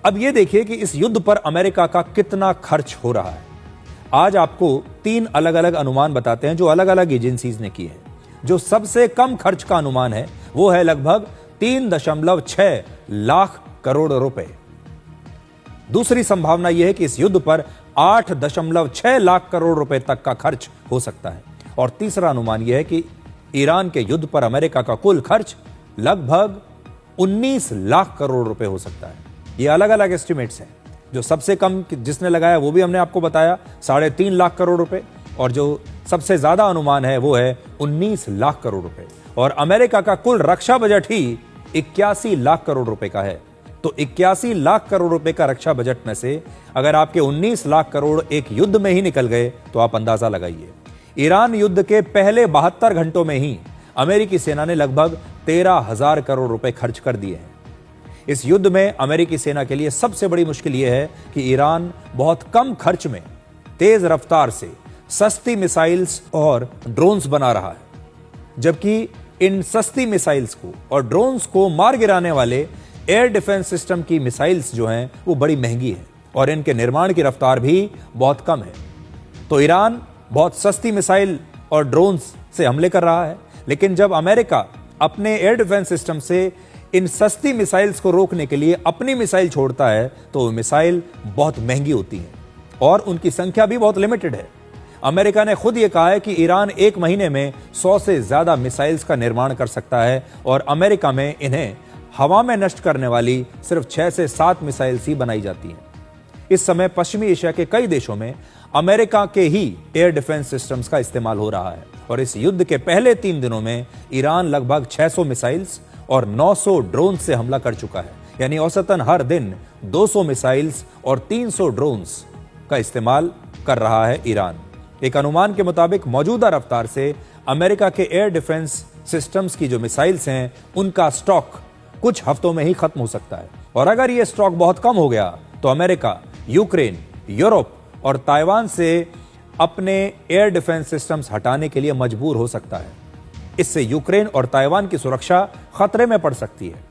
अब यह देखिए कि इस युद्ध पर अमेरिका का कितना खर्च हो रहा है। आज आपको 3 अलग अलग अनुमान बताते हैं जो अलग अलग एजेंसीज ने किए हैं। जो सबसे कम खर्च का अनुमान है वो है लगभग 3.6 लाख करोड़ रुपए। दूसरी संभावना यह है कि इस युद्ध पर 8.6 लाख करोड़ रुपए तक का खर्च हो सकता है। और तीसरा अनुमान यह है कि ईरान के युद्ध पर अमेरिका का कुल खर्च लगभग 19 लाख करोड़ रुपए हो सकता है। ये अलग अलग एस्टिमेट्स हैं। जो सबसे कम जिसने लगाया वो भी हमने आपको बताया 3.5 लाख करोड़ रुपए, और जो सबसे ज्यादा अनुमान है वो है 19 लाख करोड़ रुपए। और अमेरिका का कुल रक्षा बजट ही 81 लाख करोड़ रुपए का है। तो 81 लाख करोड़ रुपए का रक्षा बजट में से अगर आपके 19 लाख करोड़ एक युद्ध में ही निकल गए तो आप अंदाजा लगाइए। ईरान युद्ध के पहले 72 घंटों में ही अमेरिकी सेना ने लगभग 13,000 करोड़ रुपए खर्च कर दिए हैं। इस युद्ध में अमेरिकी सेना के लिए सबसे बड़ी मुश्किल यह है कि ईरान बहुत कम खर्च में तेज रफ्तार से सस्ती मिसाइल्स और ड्रोन्स बना रहा है, जबकि इन सस्ती मिसाइल्स को और ड्रोन्स को मार गिराने वाले एयर डिफेंस सिस्टम की मिसाइल्स जो हैं वो बड़ी महंगी हैं और इनके निर्माण की रफ्तार भी बहुत कम है। तो ईरान बहुत सस्ती मिसाइल और ड्रोन्स से हमले कर रहा है, लेकिन जब अमेरिका अपने एयर डिफेंस सिस्टम से इन सस्ती मिसाइल्स को रोकने के लिए अपनी मिसाइल छोड़ता है तो वो मिसाइल बहुत महंगी होती हैं और उनकी संख्या भी बहुत लिमिटेड है। अमेरिका ने खुद ये कहा है कि ईरान एक महीने में 100 से ज्यादा मिसाइल्स का निर्माण कर सकता है और अमेरिका में इन्हें हवा में नष्ट करने वाली सिर्फ 6 से 7 मिसाइल्स ही बनाई जाती हैं। इस समय पश्चिमी एशिया के कई देशों में अमेरिका के ही एयर डिफेंस सिस्टम्स का इस्तेमाल हो रहा है और इस युद्ध के पहले 3 दिनों में ईरान लगभग 600 मिसाइल्स और 900 ड्रोन से हमला कर चुका है। यानी औसतन हर दिन 200 मिसाइल्स और 300 ड्रोन्स का इस्तेमाल कर रहा है ईरान। एक अनुमान के मुताबिक मौजूदा रफ्तार से अमेरिका के एयर डिफेंस सिस्टम्स की जो मिसाइल्स हैं उनका स्टॉक कुछ हफ्तों में ही खत्म हो सकता है। और अगर यह स्टॉक बहुत कम हो गया तो अमेरिका, यूक्रेन, यूरोप और ताइवान से अपने एयर डिफेंस सिस्टम्स हटाने के लिए मजबूर हो सकता है। इससे यूक्रेन और ताइवान की सुरक्षा खतरे में पड़ सकती है।